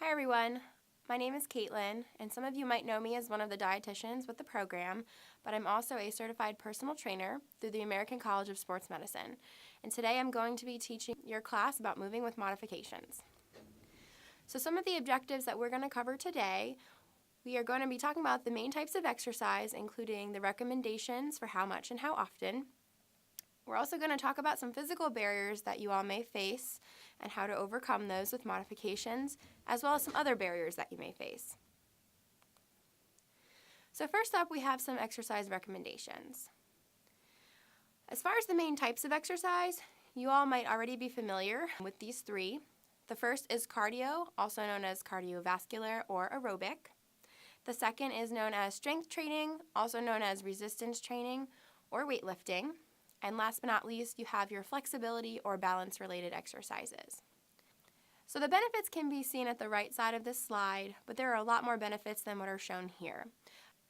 Hi everyone, my name is Katlyn, and some of you might know me as one of the dietitians with the program, but I'm also a certified personal trainer through the American College of Sports Medicine. And today I'm going to be teaching your class about moving with modifications. So some of the objectives that we're going to cover today, we are going to be talking about the main types of exercise, including the recommendations for how much and how often. We're also going to talk about some physical barriers that you all may face and how to overcome those with modifications, as well as some other barriers that you may face. So first up, we have some exercise recommendations. As far as the main types of exercise, you all might already be familiar with these three. The first is cardio, also known as cardiovascular or aerobic. The second is known as strength training, also known as resistance training or weightlifting. And last but not least, you have your flexibility or balance-related exercises. So the benefits can be seen at the right side of this slide, but there are a lot more benefits than what are shown here.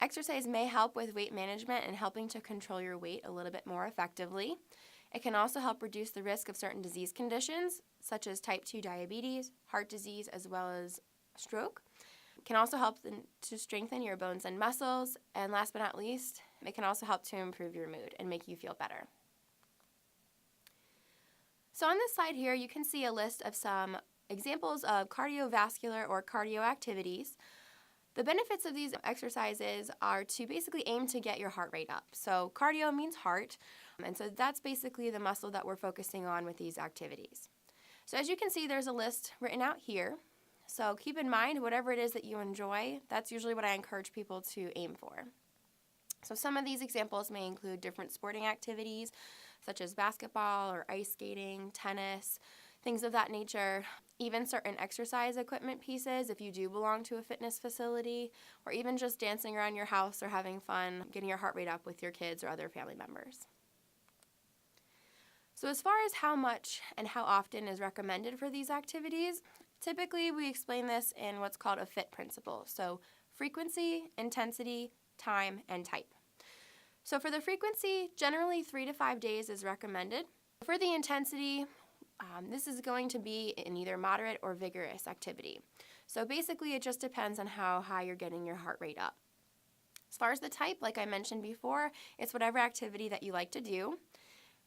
Exercise may help with weight management and helping to control your weight a little bit more effectively. It can also help reduce the risk of certain disease conditions, such as type 2 diabetes, heart disease, as well as stroke. It can also help to strengthen your bones and muscles, and last but not least, it can also help to improve your mood and make you feel better. So on this slide here, you can see a list of some examples of cardiovascular or cardio activities. The benefits of these exercises are to basically aim to get your heart rate up. So cardio means heart, and so that's basically the muscle that we're focusing on with these activities. So as you can see, there's a list written out here. So keep in mind, whatever it is that you enjoy, that's usually what I encourage people to aim for. So some of these examples may include different sporting activities, such as basketball or ice skating, tennis, things of that nature, even certain exercise equipment pieces if you do belong to a fitness facility, or even just dancing around your house or having fun, getting your heart rate up with your kids or other family members. So as far as how much and how often is recommended for these activities, typically we explain this in what's called a FIT principle. So frequency, intensity, time, and type. So for the frequency, generally 3 to 5 days is recommended. For the intensity, this is going to be in either moderate or vigorous activity. So basically it just depends on how high you're getting your heart rate up. As far as the type, like I mentioned before, it's whatever activity that you like to do.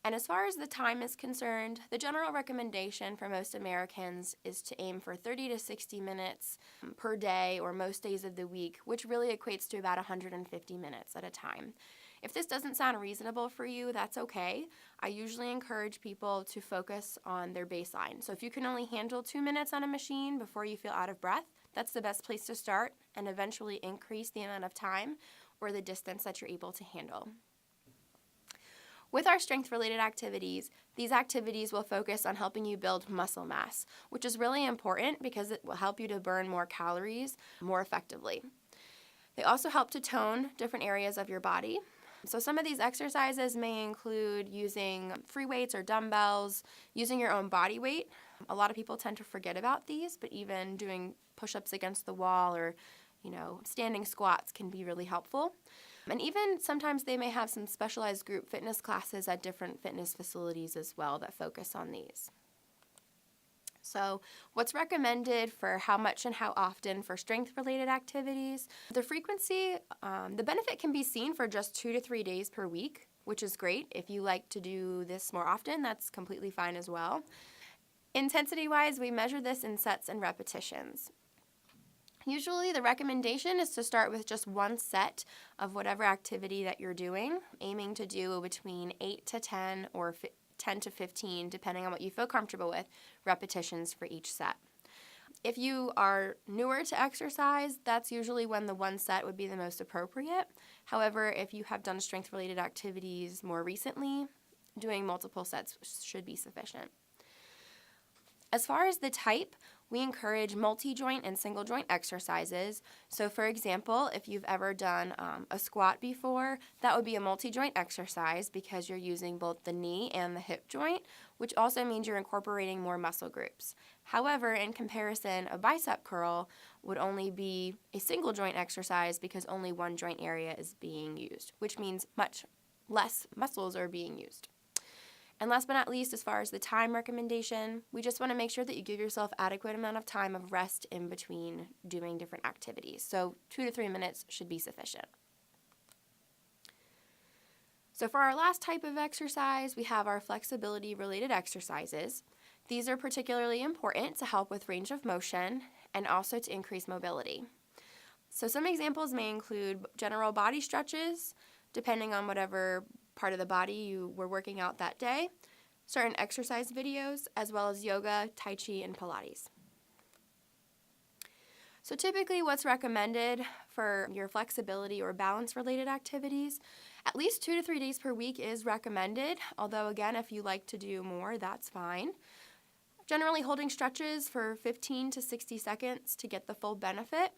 And as far as the time is concerned, the general recommendation for most Americans is to aim for 30 to 60 minutes per day or most days of the week, which really equates to about 150 minutes at a time. If this doesn't sound reasonable for you, that's okay. I usually encourage people to focus on their baseline. So if you can only handle 2 minutes on a machine before you feel out of breath, that's the best place to start and eventually increase the amount of time or the distance that you're able to handle. With our strength-related activities, these activities will focus on helping you build muscle mass, which is really important because it will help you to burn more calories more effectively. They also help to tone different areas of your body. So some of these exercises may include using free weights or dumbbells, using your own body weight. A lot of people tend to forget about these, but even doing push-ups against the wall or, standing squats can be really helpful. And even sometimes they may have some specialized group fitness classes at different fitness facilities as well that focus on these. So what's recommended for how much and how often for strength-related activities? The frequency, the benefit can be seen for just 2 to 3 days per week, which is great. If you like to do this more often, that's completely fine as well. Intensity-wise, we measure this in sets and repetitions. Usually the recommendation is to start with just one set of whatever activity that you're doing, aiming to do between 8 to 10 or 10 to 15, depending on what you feel comfortable with, repetitions for each set. If you are newer to exercise, that's usually when the one set would be the most appropriate. However, if you have done strength-related activities more recently, doing multiple sets should be sufficient. As far as the type, we encourage multi-joint and single-joint exercises. So for example, if you've ever done a squat before, that would be a multi-joint exercise because you're using both the knee and the hip joint, which also means you're incorporating more muscle groups. However, in comparison, a bicep curl would only be a single-joint exercise because only one joint area is being used, which means much less muscles are being used. And last but not least, as far as the time recommendation, we just want to make sure that you give yourself adequate amount of time of rest in between doing different activities. So 2 to 3 minutes should be sufficient. So for our last type of exercise, we have our flexibility-related exercises. These are particularly important to help with range of motion and also to increase mobility. So some examples may include general body stretches, depending on whatever part of the body you were working out that day, certain exercise videos, as well as yoga, tai chi, and Pilates. So typically what's recommended for your flexibility or balance-related activities, at least 2 to 3 days per week is recommended, although again, if you like to do more, that's fine. Generally holding stretches for 15 to 60 seconds to get the full benefit.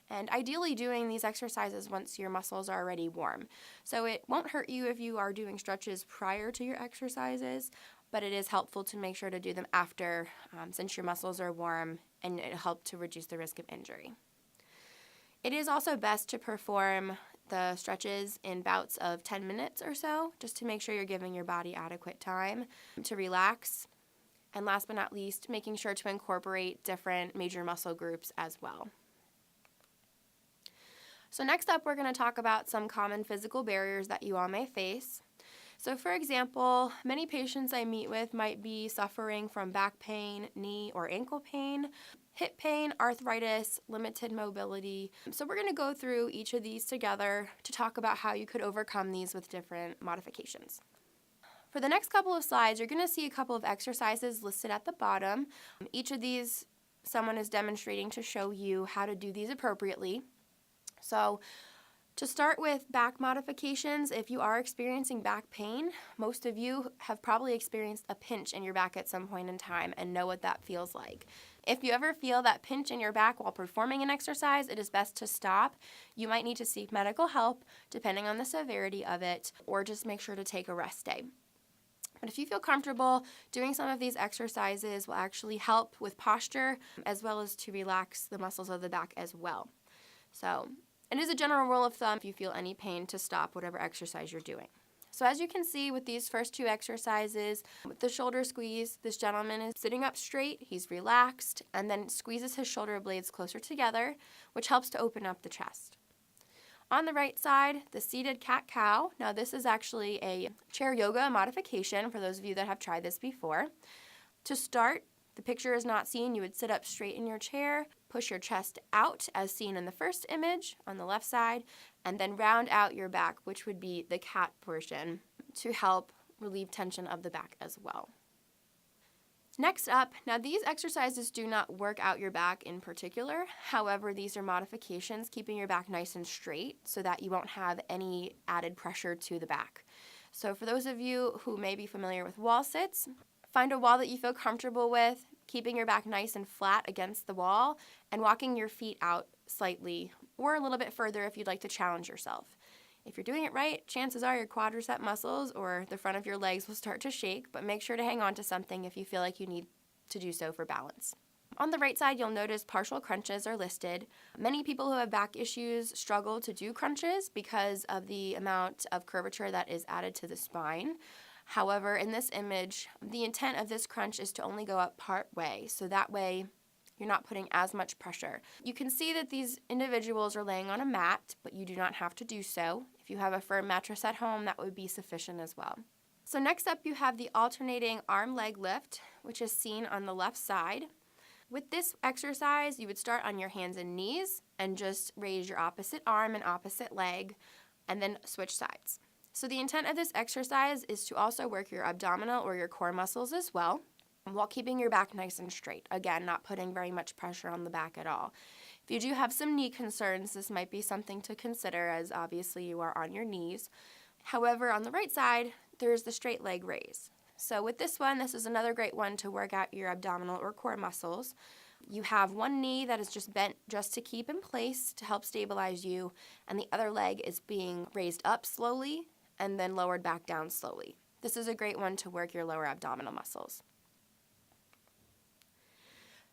And ideally doing these exercises once your muscles are already warm. So it won't hurt you if you are doing stretches prior to your exercises, but it is helpful to make sure to do them after since your muscles are warm, and it helps to reduce the risk of injury. It is also best to perform the stretches in bouts of 10 minutes or so, just to make sure you're giving your body adequate time to relax. And last but not least, making sure to incorporate different major muscle groups as well. So next up, we're going to talk about some common physical barriers that you all may face. So for example, many patients I meet with might be suffering from back pain, knee or ankle pain, hip pain, arthritis, limited mobility. So we're going to go through each of these together to talk about how you could overcome these with different modifications. For the next couple of slides, you're going to see a couple of exercises listed at the bottom. Each of these, someone is demonstrating to show you how to do these appropriately. So to start with back modifications, if you are experiencing back pain, most of you have probably experienced a pinch in your back at some point in time and know what that feels like. If you ever feel that pinch in your back while performing an exercise, it is best to stop. You might need to seek medical help depending on the severity of it, or just make sure to take a rest day. But if you feel comfortable, doing some of these exercises will actually help with posture as well as to relax the muscles of the back as well. So it is a general rule of thumb if you feel any pain to stop whatever exercise you're doing. So as you can see with these first two exercises, with the shoulder squeeze, this gentleman is sitting up straight, he's relaxed, and then squeezes his shoulder blades closer together, which helps to open up the chest. On the right side, the seated cat-cow. Now this is actually a chair yoga modification for those of you that have tried this before. To start, the picture is not seen. You would sit up straight in your chair, push your chest out as seen in the first image on the left side, and then round out your back, which would be the cat portion, to help relieve tension of the back as well. Next up, now these exercises do not work out your back in particular. However, these are modifications keeping your back nice and straight so that you won't have any added pressure to the back. So for those of you who may be familiar with wall sits, find a wall that you feel comfortable with, keeping your back nice and flat against the wall, and walking your feet out slightly or a little bit further if you'd like to challenge yourself. If you're doing it right, chances are your quadricep muscles or the front of your legs will start to shake, but make sure to hang on to something if you feel like you need to do so for balance. On the right side, you'll notice partial crunches are listed. Many people who have back issues struggle to do crunches because of the amount of curvature that is added to the spine. However, in this image, the intent of this crunch is to only go up part way, so that way you're not putting as much pressure. You can see that these individuals are laying on a mat, but you do not have to do so. If you have a firm mattress at home, that would be sufficient as well. So next up, you have the alternating arm-leg lift, which is seen on the left side. With this exercise, you would start on your hands and knees and just raise your opposite arm and opposite leg, and then switch sides. So the intent of this exercise is to also work your abdominal or your core muscles as well, while keeping your back nice and straight. Again, not putting very much pressure on the back at all. If you do have some knee concerns, this might be something to consider, as obviously you are on your knees. However, on the right side, there's the straight leg raise. So with this one, this is another great one to work out your abdominal or core muscles. You have one knee that is just bent just to keep in place to help stabilize you, and the other leg is being raised up slowly and then lowered back down slowly. This is a great one to work your lower abdominal muscles.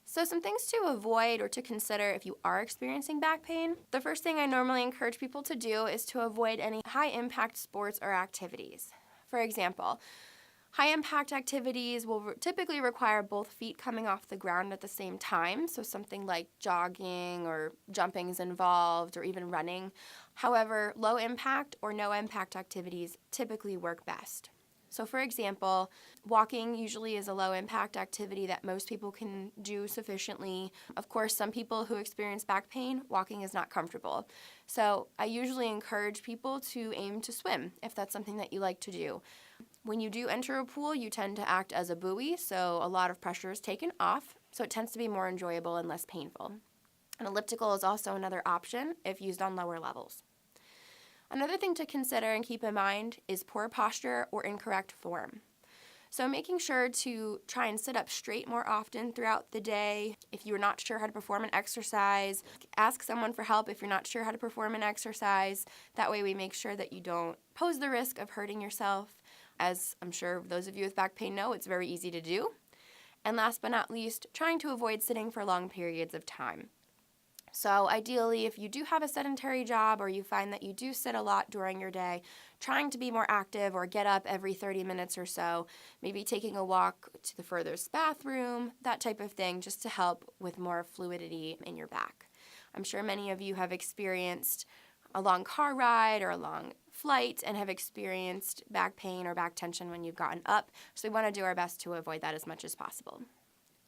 So some things to avoid or to consider if you are experiencing back pain. The first thing I normally encourage people to do is to avoid any high-impact sports or activities. For example, High impact activities will typically require both feet coming off the ground at the same time, so something like jogging or jumping is involved, or even running. However, low impact or no impact activities typically work best. So for example, walking usually is a low impact activity that most people can do sufficiently. Of course, some people who experience back pain, walking is not comfortable. So I usually encourage people to aim to swim if that's something that you like to do. When you do enter a pool, you tend to act as a buoy, so a lot of pressure is taken off, so it tends to be more enjoyable and less painful. An elliptical is also another option if used on lower levels. Another thing to consider and keep in mind is poor posture or incorrect form. So making sure to try and sit up straight more often throughout the day. If you're not sure how to perform an exercise, ask someone for help if you're not sure how to perform an exercise. That way we make sure that you don't pose the risk of hurting yourself. As I'm sure those of you with back pain know, it's very easy to do. And last but not least, trying to avoid sitting for long periods of time. So ideally, if you do have a sedentary job or you find that you do sit a lot during your day, trying to be more active or get up every 30 minutes or so, maybe taking a walk to the furthest bathroom, that type of thing, just to help with more fluidity in your back. I'm sure many of you have experienced a long car ride or a long flight and have experienced back pain or back tension when you've gotten up, so we want to do our best to avoid that as much as possible.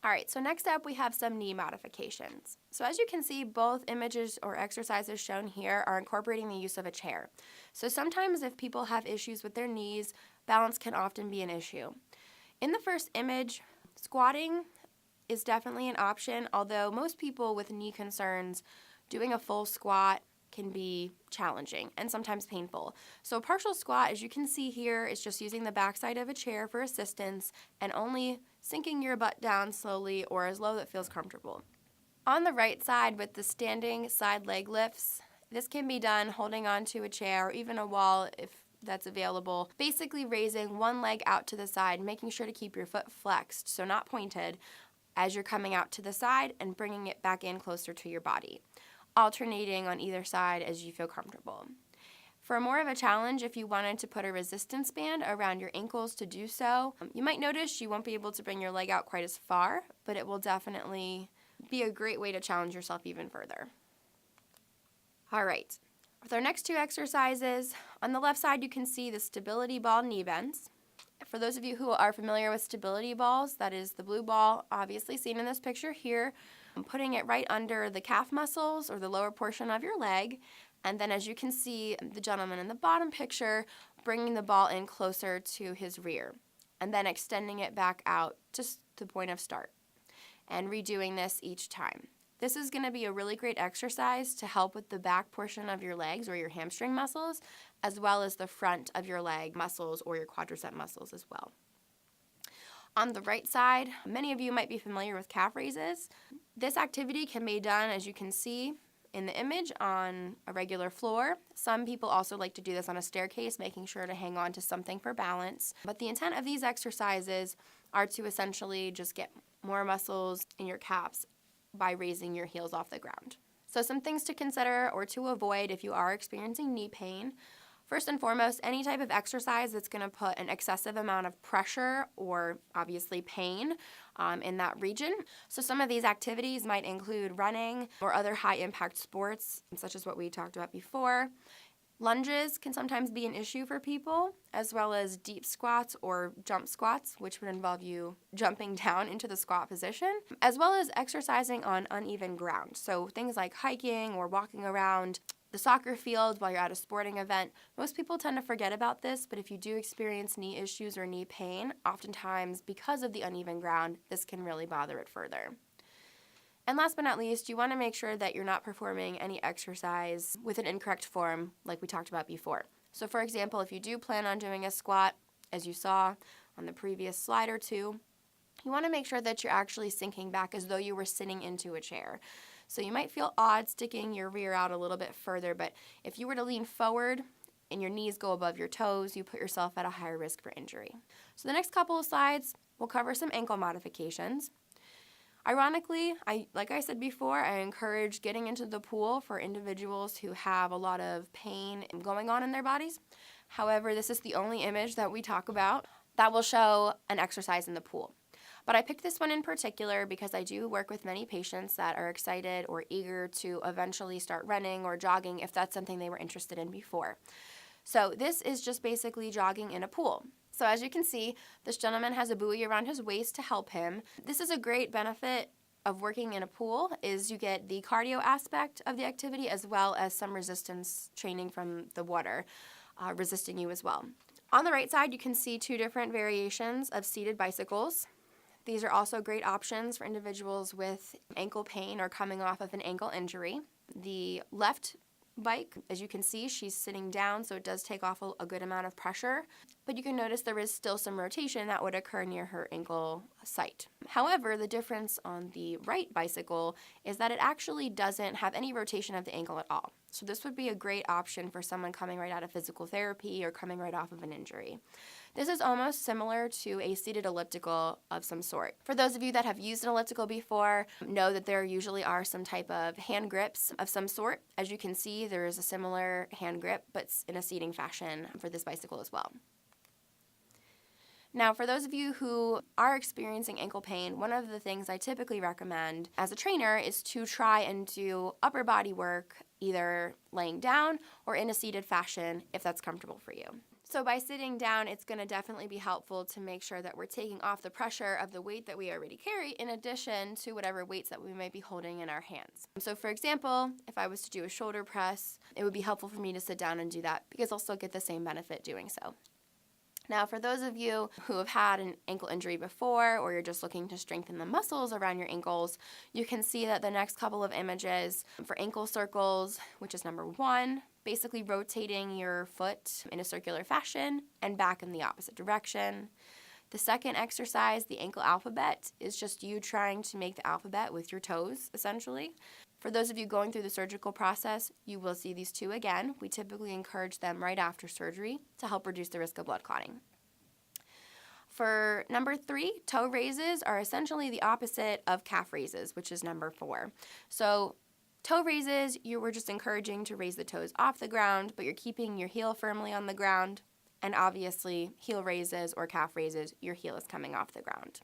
All right, so next up we have some knee modifications. So as you can see, both images or exercises shown here are incorporating the use of a chair. So sometimes if people have issues with their knees, balance can often be an issue. In the first image, squatting is definitely an option, although most people with knee concerns, doing a full squat can be challenging and sometimes painful. So a partial squat, as you can see here, is just using the backside of a chair for assistance and only sinking your butt down slowly or as low that feels comfortable. On the right side with the standing side leg lifts, this can be done holding onto a chair or even a wall if that's available. Basically raising one leg out to the side, making sure to keep your foot flexed, so not pointed, as you're coming out to the side and bringing it back in closer to your body, alternating on either side as you feel comfortable. For more of a challenge, if you wanted to put a resistance band around your ankles to do so, you might notice you won't be able to bring your leg out quite as far, but it will definitely be a great way to challenge yourself even further. All right, with our next two exercises, on the left side you can see the stability ball knee bends. For those of you who are familiar with stability balls, that is the blue ball obviously seen in this picture here. I'm putting it right under the calf muscles or the lower portion of your leg. And then as you can see, the gentleman in the bottom picture, bringing the ball in closer to his rear. And then extending it back out just to the point of start. And redoing this each time. This is going to be a really great exercise to help with the back portion of your legs or your hamstring muscles, as well as the front of your leg muscles or your quadricep muscles as well. On the right side, many of you might be familiar with calf raises. This activity can be done, as you can see in the image, on a regular floor. Some people also like to do this on a staircase, making sure to hang on to something for balance. But the intent of these exercises are to essentially just get more muscles in your calves by raising your heels off the ground. So some things to consider or to avoid if you are experiencing knee pain. First and foremost, any type of exercise that's going to put an excessive amount of pressure or obviously pain in that region. So some of these activities might include running or other high impact sports, such as what we talked about before. Lunges can sometimes be an issue for people, as well as deep squats or jump squats, which would involve you jumping down into the squat position, as well as exercising on uneven ground. So things like hiking or walking around the soccer field while you're at a sporting event. Most people tend to forget about this, but if you do experience knee issues or knee pain, oftentimes because of the uneven ground, this can really bother it further. And last but not least, you want to make sure that you're not performing any exercise with an incorrect form like we talked about before. So for example, if you do plan on doing a squat, as you saw on the previous slide or two, you want to make sure that you're actually sinking back as though you were sitting into a chair. So you might feel odd sticking your rear out a little bit further, but if you were to lean forward and your knees go above your toes, you put yourself at a higher risk for injury. So the next couple of slides, we'll cover some ankle modifications. Ironically, like I said before, I encourage getting into the pool for individuals who have a lot of pain going on in their bodies. However, this is the only image that we talk about. that will show an exercise in the pool. But I picked this one in particular because I do work with many patients that are excited or eager to eventually start running or jogging if that's something they were interested in before. So this is just basically jogging in a pool. So as you can see, this gentleman has a buoy around his waist to help him. This is a great benefit of working in a pool, is you get the cardio aspect of the activity as well as some resistance training from the water resisting you as well. On the right side, you can see two different variations of seated bicycles. These are also great options for individuals with ankle pain or coming off of an ankle injury. The left bike, as you can see, she's sitting down, so it does take off a good amount of pressure, but you can notice there is still some rotation that would occur near her ankle site. However, the difference on the right bicycle is that it actually doesn't have any rotation of the ankle at all. So this would be a great option for someone coming right out of physical therapy or coming right off of an injury. This is almost similar to a seated elliptical of some sort. For those of you that have used an elliptical before, know that there usually are some type of hand grips of some sort. As you can see, there is a similar hand grip, but in a seating fashion for this bicycle as well. Now, for those of you who are experiencing ankle pain, one of the things I typically recommend as a trainer is to try and do upper body work, either laying down or in a seated fashion if that's comfortable for you. So by sitting down, it's going to definitely be helpful to make sure that we're taking off the pressure of the weight that we already carry in addition to whatever weights that we might be holding in our hands. So for example, if I was to do a shoulder press, it would be helpful for me to sit down and do that because I'll still get the same benefit doing so. Now, for those of you who have had an ankle injury before or you're just looking to strengthen the muscles around your ankles, you can see that the next couple of images for ankle circles, which is number 1, basically rotating your foot in a circular fashion and back in the opposite direction. The second exercise, the ankle alphabet, is just you trying to make the alphabet with your toes, essentially. For those of you going through the surgical process, you will see these two again. We typically encourage them right after surgery to help reduce the risk of blood clotting. For number 3, toe raises are essentially the opposite of calf raises, which is number 4. So toe raises, you were just encouraging to raise the toes off the ground, but you're keeping your heel firmly on the ground. And obviously, heel raises or calf raises, your heel is coming off the ground.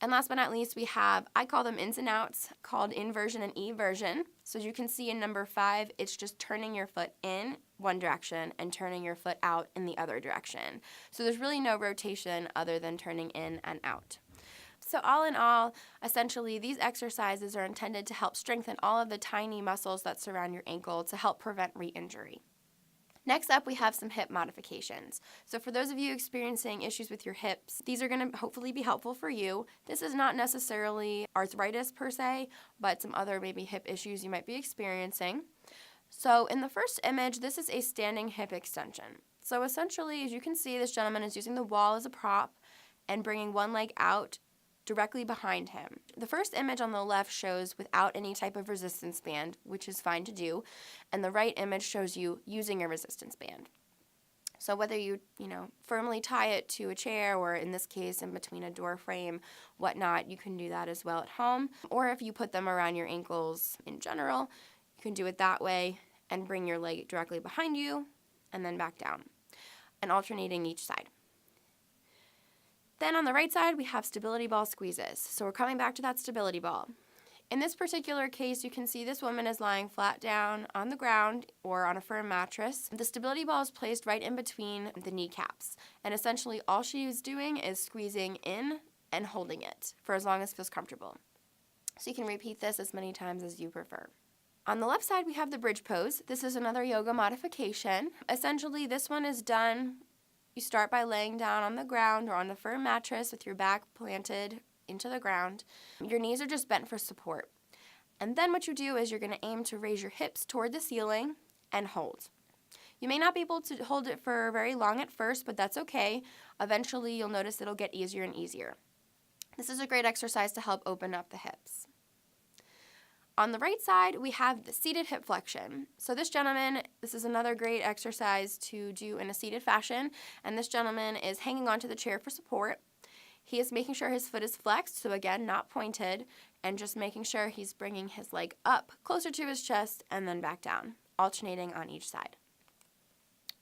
And last but not least, we have, I call them ins and outs, called inversion and eversion. So as you can see in number 5, it's just turning your foot in one direction and turning your foot out in the other direction. So there's really no rotation other than turning in and out. So all in all, essentially, these exercises are intended to help strengthen all of the tiny muscles that surround your ankle to help prevent re-injury. Next up, we have some hip modifications. So for those of you experiencing issues with your hips, these are going to hopefully be helpful for you. This is not necessarily arthritis per se, but some other maybe hip issues you might be experiencing. So in the first image, this is a standing hip extension. So essentially, as you can see, this gentleman is using the wall as a prop and bringing one leg out directly behind him. The first image on the left shows without any type of resistance band, which is fine to do, and the right image shows you using a resistance band. So whether you firmly tie it to a chair or in this case in between a door frame, whatnot, you can do that as well at home. Or if you put them around your ankles in general, you can do it that way and bring your leg directly behind you and then back down and alternating each side. Then on the right side, we have stability ball squeezes. So we're coming back to that stability ball. In this particular case, you can see this woman is lying flat down on the ground or on a firm mattress. The stability ball is placed right in between the kneecaps. And essentially all she is doing is squeezing in and holding it for as long as it feels comfortable. So you can repeat this as many times as you prefer. On the left side, we have the bridge pose. This is another yoga modification. Essentially, this one is done. You start by laying down on the ground or on a firm mattress with your back planted into the ground. Your knees are just bent for support. And then what you do is you're going to aim to raise your hips toward the ceiling and hold. You may not be able to hold it for very long at first, but that's okay. Eventually, you'll notice it'll get easier and easier. This is a great exercise to help open up the hips. On the right side, we have the seated hip flexion. So this gentleman, this is another great exercise to do in a seated fashion, and this gentleman is hanging onto the chair for support. He is making sure his foot is flexed, so again, not pointed, and just making sure he's bringing his leg up closer to his chest and then back down, alternating on each side.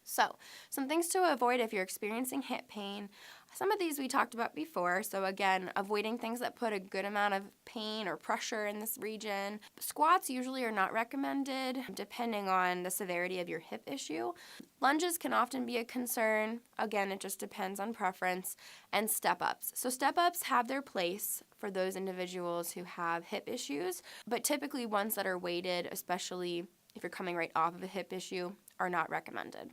So, some things to avoid if you're experiencing hip pain. Some of these we talked about before. So again, avoiding things that put a good amount of pain or pressure in this region. Squats usually are not recommended depending on the severity of your hip issue. Lunges can often be a concern. Again, it just depends on preference. And step-ups. So step-ups have their place for those individuals who have hip issues, but typically ones that are weighted, especially if you're coming right off of a hip issue, are not recommended.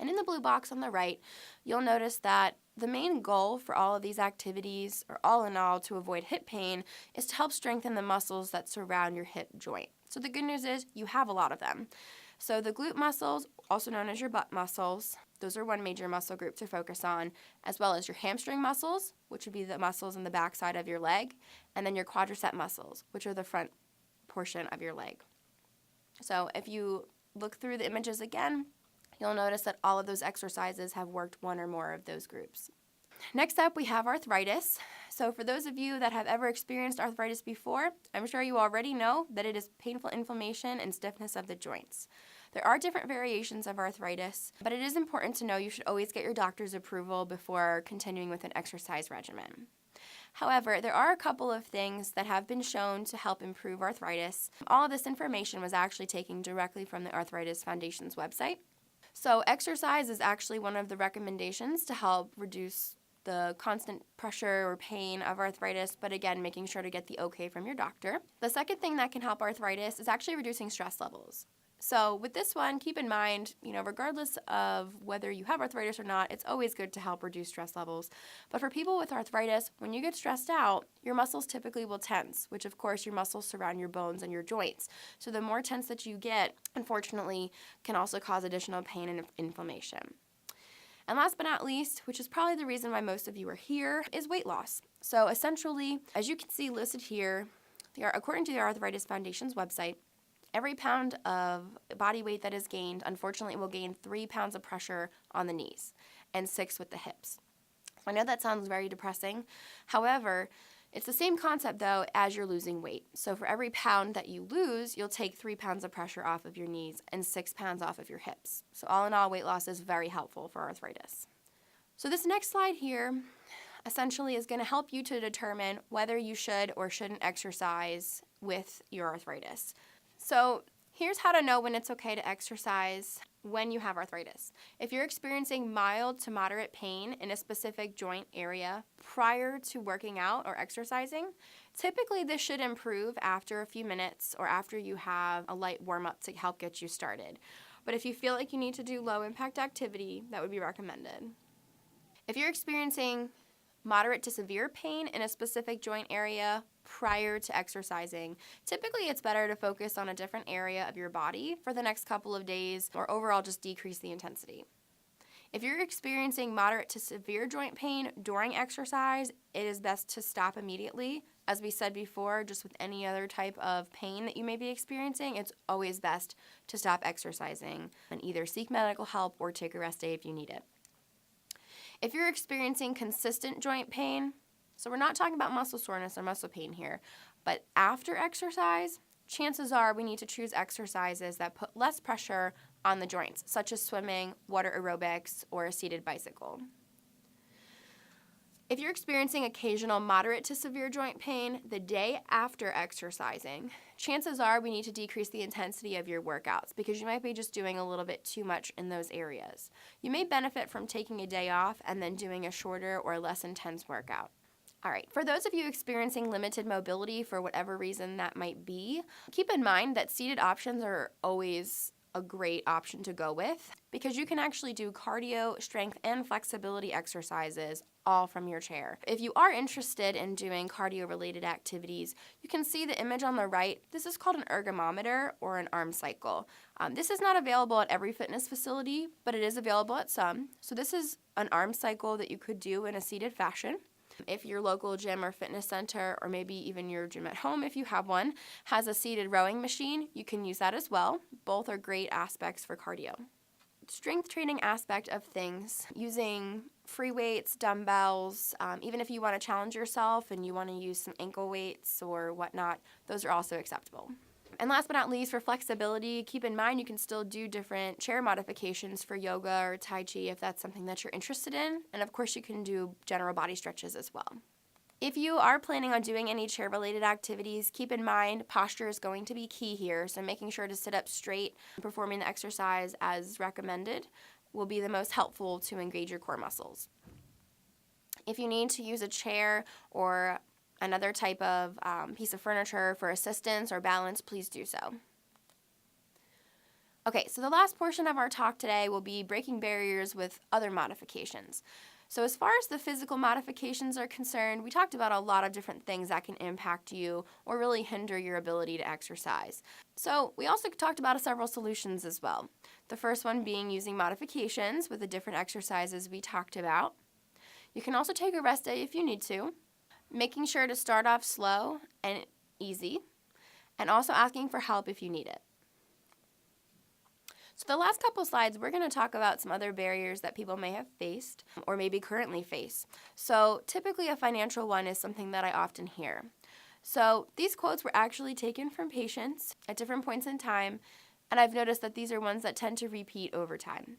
And in the blue box on the right, you'll notice that the main goal for all of these activities, or all in all, to avoid hip pain, is to help strengthen the muscles that surround your hip joint. So the good news is you have a lot of them. So the glute muscles, also known as your butt muscles, those are one major muscle group to focus on, as well as your hamstring muscles, which would be the muscles in the back side of your leg, and then your quadricep muscles, which are the front portion of your leg. So if you look through the images again, you'll notice that all of those exercises have worked one or more of those groups. Next up, we have arthritis. So for those of you that have ever experienced arthritis before, I'm sure you already know that it is painful inflammation and stiffness of the joints. There are different variations of arthritis, but it is important to know you should always get your doctor's approval before continuing with an exercise regimen. However, there are a couple of things that have been shown to help improve arthritis. All of this information was actually taken directly from the Arthritis Foundation's website. So exercise is actually one of the recommendations to help reduce the constant pressure or pain of arthritis, but again, making sure to get the okay from your doctor. The second thing that can help arthritis is actually reducing stress levels. So with this one, keep in mind, regardless of whether you have arthritis or not, it's always good to help reduce stress levels. But for people with arthritis, when you get stressed out, your muscles typically will tense, which of course your muscles surround your bones and your joints. So the more tense that you get, unfortunately, can also cause additional pain and inflammation. And last but not least, which is probably the reason why most of you are here, is weight loss. So essentially, as you can see listed here, according to the Arthritis Foundation's website, every pound of body weight that is gained, unfortunately, will gain 3 pounds of pressure on the knees and 6 with the hips. I know that sounds very depressing. However, it's the same concept, though, as you're losing weight. So for every pound that you lose, you'll take 3 pounds of pressure off of your knees and 6 pounds off of your hips. So all in all, weight loss is very helpful for arthritis. So this next slide here essentially is going to help you to determine whether you should or shouldn't exercise with your arthritis. So here's how to know when it's okay to exercise when you have arthritis. If you're experiencing mild to moderate pain in a specific joint area prior to working out or exercising, typically this should improve after a few minutes or after you have a light warm-up to help get you started. But if you feel like you need to do low-impact activity, that would be recommended. If you're experiencing moderate to severe pain in a specific joint area prior to exercising, typically it's better to focus on a different area of your body for the next couple of days or overall just decrease the intensity. If you're experiencing moderate to severe joint pain during exercise, it is best to stop immediately. As we said before, just with any other type of pain that you may be experiencing, it's always best to stop exercising and either seek medical help or take a rest day if you need it. If you're experiencing consistent joint pain, so we're not talking about muscle soreness or muscle pain here, but after exercise, chances are we need to choose exercises that put less pressure on the joints, such as swimming, water aerobics, or a seated bicycle. If you're experiencing occasional moderate to severe joint pain the day after exercising, chances are we need to decrease the intensity of your workouts because you might be just doing a little bit too much in those areas. You may benefit from taking a day off and then doing a shorter or less intense workout. All right, for those of you experiencing limited mobility for whatever reason that might be, keep in mind that seated options are always a great option to go with because you can actually do cardio, strength, and flexibility exercises all from your chair. If you are interested in doing cardio-related activities, you can see the image on the right. This is called an ergometer or an arm cycle. This is not available at every fitness facility, but it is available at some. So this is an arm cycle that you could do in a seated fashion. If your local gym or fitness center, or maybe even your gym at home if you have one, has a seated rowing machine, you can use that as well. Both are great aspects for cardio. Strength training aspect of things, using free weights, dumbbells, even if you want to challenge yourself and you want to use some ankle weights or whatnot, those are also acceptable. And last but not least, for flexibility, keep in mind you can still do different chair modifications for yoga or Tai Chi if that's something that you're interested in. And of course, you can do general body stretches as well. If you are planning on doing any chair-related activities, keep in mind posture is going to be key here. So making sure to sit up straight, performing the exercise as recommended will be the most helpful to engage your core muscles. If you need to use a chair or another type of piece of furniture for assistance or balance, please do so. Okay, so the last portion of our talk today will be breaking barriers with other modifications. So as far as the physical modifications are concerned, we talked about a lot of different things that can impact you or really hinder your ability to exercise. So we also talked about several solutions as well. The first one being using modifications with the different exercises we talked about. You can also take a rest day if you need to, making sure to start off slow and easy, and also asking for help if you need it. So the last couple slides, we're going to talk about some other barriers that people may have faced or maybe currently face. So typically a financial one is something that I often hear. So these quotes were actually taken from patients at different points in time, and I've noticed that these are ones that tend to repeat over time.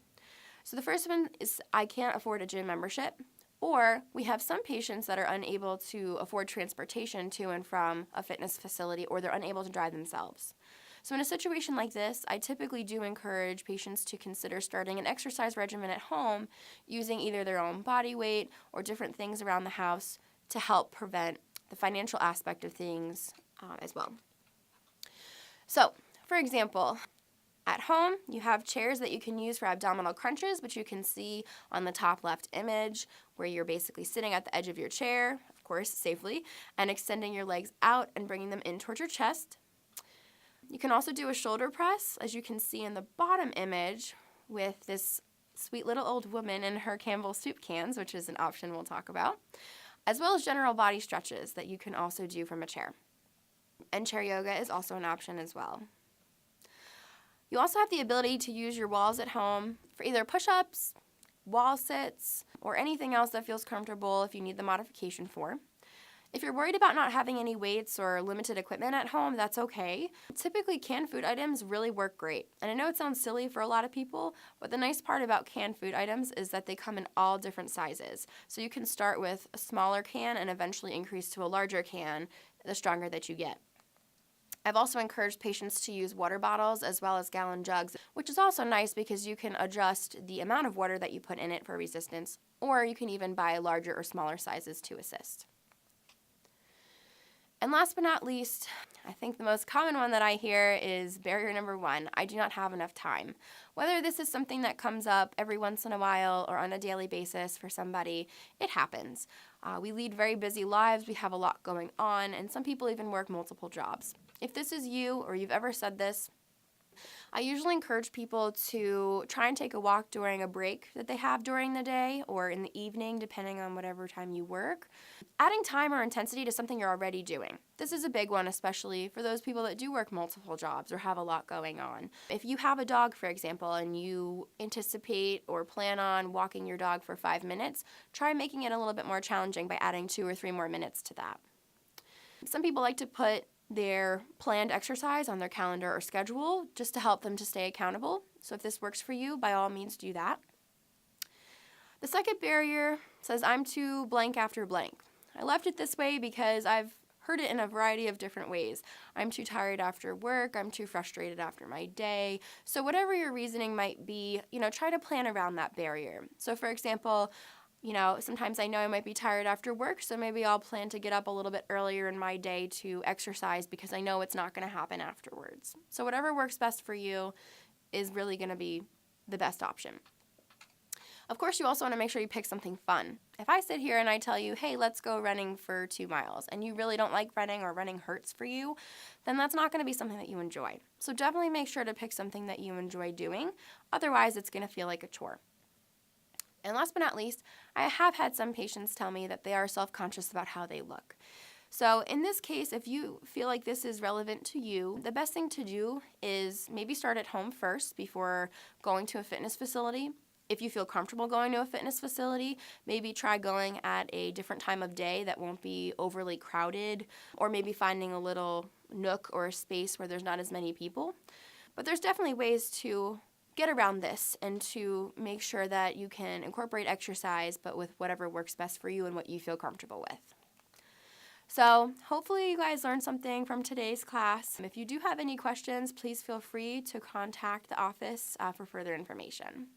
So the first one is, I can't afford a gym membership. Or we have some patients that are unable to afford transportation to and from a fitness facility, or they're unable to drive themselves. So in a situation like this, I typically do encourage patients to consider starting an exercise regimen at home using either their own body weight or different things around the house to help prevent the financial aspect of things as well. So, for example, at home, you have chairs that you can use for abdominal crunches, which you can see on the top left image, where you're basically sitting at the edge of your chair, of course, safely, and extending your legs out and bringing them in towards your chest. You can also do a shoulder press, as you can see in the bottom image, with this sweet little old woman in her Campbell soup cans, which is an option we'll talk about, as well as general body stretches that you can also do from a chair. And chair yoga is also an option as well. You also have the ability to use your walls at home for either push-ups, wall sits, or anything else that feels comfortable if you need the modification for. If you're worried about not having any weights or limited equipment at home, that's okay. Typically, canned food items really work great. And I know it sounds silly for a lot of people, but the nice part about canned food items is that they come in all different sizes. So you can start with a smaller can and eventually increase to a larger can the stronger that you get. I've also encouraged patients to use water bottles as well as gallon jugs, which is also nice because you can adjust the amount of water that you put in it for resistance, or you can even buy larger or smaller sizes to assist. And last but not least, I think the most common one that I hear is barrier number one, I do not have enough time. Whether this is something that comes up every once in a while or on a daily basis for somebody, it happens. We lead very busy lives, we have a lot going on, and some people even work multiple jobs. If this is you or you've ever said this, I usually encourage people to try and take a walk during a break that they have during the day or in the evening, depending on whatever time you work. Adding time or intensity to something you're already doing. This is a big one, especially for those people that do work multiple jobs or have a lot going on. If you have a dog, for example, and you anticipate or plan on walking your dog for 5 minutes, try making it a little bit more challenging by adding 2 or 3 more minutes to that. Some people like to put their planned exercise on their calendar or schedule just to help them to stay accountable. So if this works for you, by all means do that. The second barrier says, I'm too blank after blank. I left it this way because I've heard it in a variety of different ways. I'm too tired after work. I'm too frustrated after my day. So whatever your reasoning might be, try to plan around that barrier. So for example, sometimes I know I might be tired after work, so maybe I'll plan to get up a little bit earlier in my day to exercise because I know it's not going to happen afterwards. So whatever works best for you is really going to be the best option. Of course, you also want to make sure you pick something fun. If I sit here and I tell you, hey, let's go running for 2 miles, and you really don't like running or running hurts for you, then that's not going to be something that you enjoy. So definitely make sure to pick something that you enjoy doing. Otherwise, it's going to feel like a chore. And last but not least, I have had some patients tell me that they are self-conscious about how they look. So in this case, if you feel like this is relevant to you, the best thing to do is maybe start at home first before going to a fitness facility. If you feel comfortable going to a fitness facility, maybe try going at a different time of day that won't be overly crowded, or maybe finding a little nook or a space where there's not as many people. But there's definitely ways to get around this and to make sure that you can incorporate exercise, but with whatever works best for you and what you feel comfortable with. So hopefully you guys learned something from today's class. If you do have any questions, please feel free to contact the office for further information.